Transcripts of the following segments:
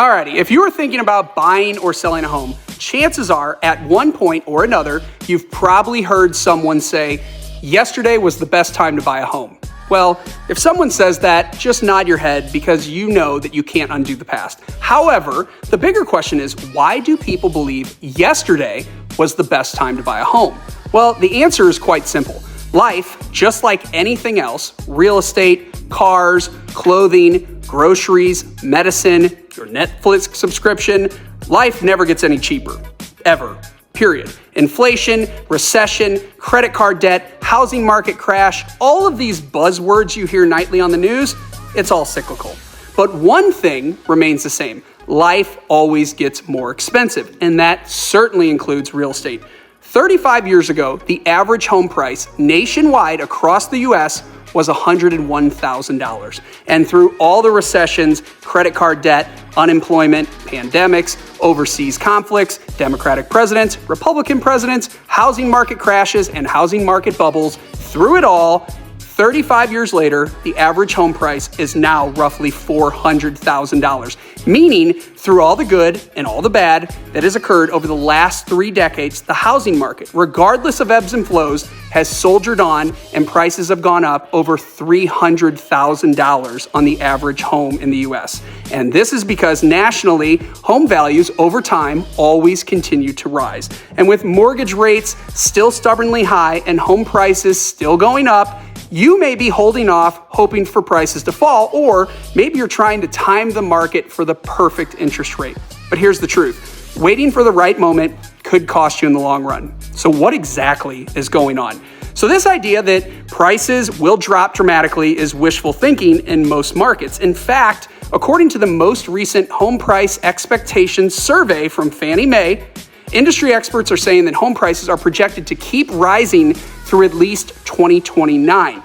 Alrighty, if you were thinking about buying or selling a home, chances are at one point or another, you've probably heard someone say, yesterday was the best time to buy a home. Well, if someone says that, just nod your head because you know that you can't undo the past. However, the bigger question is, why do people believe yesterday was the best time to buy a home? Well, the answer is quite simple. Life, just like anything else, real estate, cars, clothing, groceries, medicine, your Netflix subscription, life never gets any cheaper, ever, period. Inflation, recession, credit card debt, housing market crash, all of these buzzwords you hear nightly on the news, it's all cyclical. But one thing remains the same. Life always gets more expensive, and that certainly includes real estate. 35 years ago, the average home price nationwide across the U.S. was $101,000. And through all the recessions, credit card debt, unemployment, pandemics, overseas conflicts, Democratic presidents, Republican presidents, housing market crashes, and housing market bubbles, through it all, 35 years later, the average home price is now roughly $400,000, meaning through all the good and all the bad that has occurred over the last 3 decades, the housing market, regardless of ebbs and flows, has soldiered on and prices have gone up over $300,000 on the average home in the US. And this is because nationally, home values over time always continue to rise. And with mortgage rates still stubbornly high and home prices still going up, you may be holding off, hoping for prices to fall, or maybe you're trying to time the market for the perfect interest rate. But here's the truth. Waiting for the right moment could cost you in the long run. So what exactly is going on? So this idea that prices will drop dramatically is wishful thinking in most markets. In fact, according to the most recent home price expectations survey from Fannie Mae, industry experts are saying that home prices are projected to keep rising through at least 2029.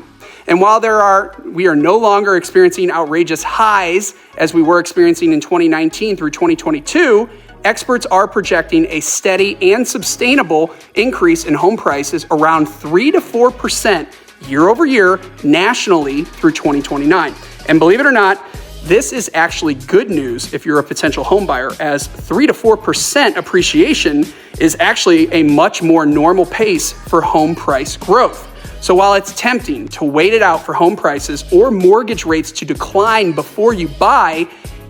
And while we are no longer experiencing outrageous highs as we were experiencing in 2019 through 2022, experts are projecting a steady and sustainable increase in home prices around 3 to 4% year over year nationally through 2029. And believe it or not, this is actually good news if you're a potential home buyer, as 3 to 4% appreciation is actually a much more normal pace for home price growth. So while it's tempting to wait it out for home prices or mortgage rates to decline before you buy,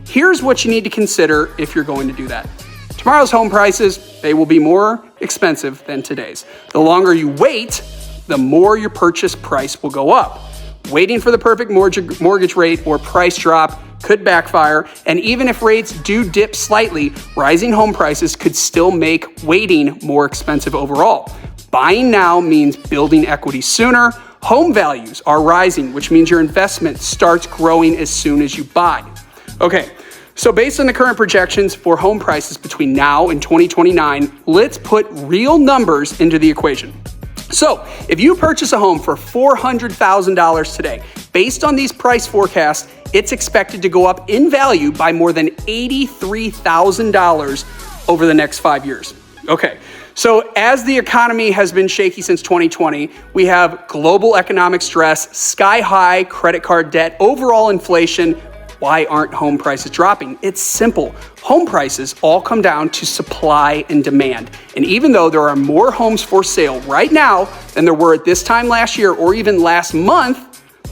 here's what you need to consider if you're going to do that. Tomorrow's home prices, they will be more expensive than today's. The longer you wait, the more your purchase price will go up. Waiting for the perfect mortgage rate or price drop could backfire, and even if rates do dip slightly, rising home prices could still make waiting more expensive overall. Buying now means building equity sooner. Home values are rising, which means your investment starts growing as soon as you buy. Okay, so based on the current projections for home prices between now and 2029, let's put real numbers into the equation. So if you purchase a home for $400,000 today, based on these price forecasts, it's expected to go up in value by more than $83,000 over the next 5 years. Okay, so as the economy has been shaky since 2020, we have global economic stress, sky-high credit card debt, overall inflation. Why aren't home prices dropping? It's simple. Home prices all come down to supply and demand. And even though there are more homes for sale right now than there were at this time last year or even last month,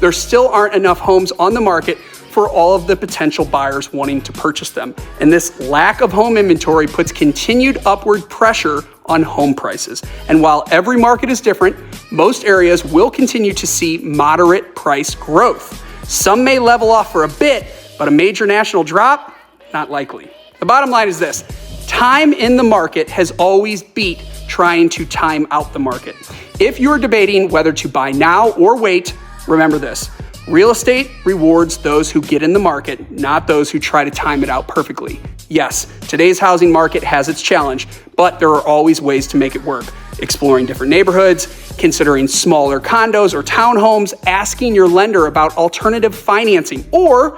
there still aren't enough homes on the market for all of the potential buyers wanting to purchase them. And this lack of home inventory puts continued upward pressure on home prices. And while every market is different, most areas will continue to see moderate price growth. Some may level off for a bit, but a major national drop, not likely. The bottom line is this: time in the market has always beat trying to time out the market. If you're debating whether to buy now or wait, remember this: real estate rewards those who get in the market, not those who try to time it out perfectly. Yes, today's housing market has its challenge, but there are always ways to make it work. Exploring different neighborhoods, considering smaller condos or townhomes, asking your lender about alternative financing, or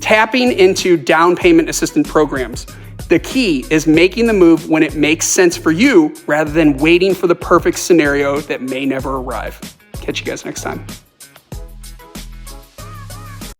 tapping into down payment assistance programs. The key is making the move when it makes sense for you rather than waiting for the perfect scenario that may never arrive. Catch you guys next time.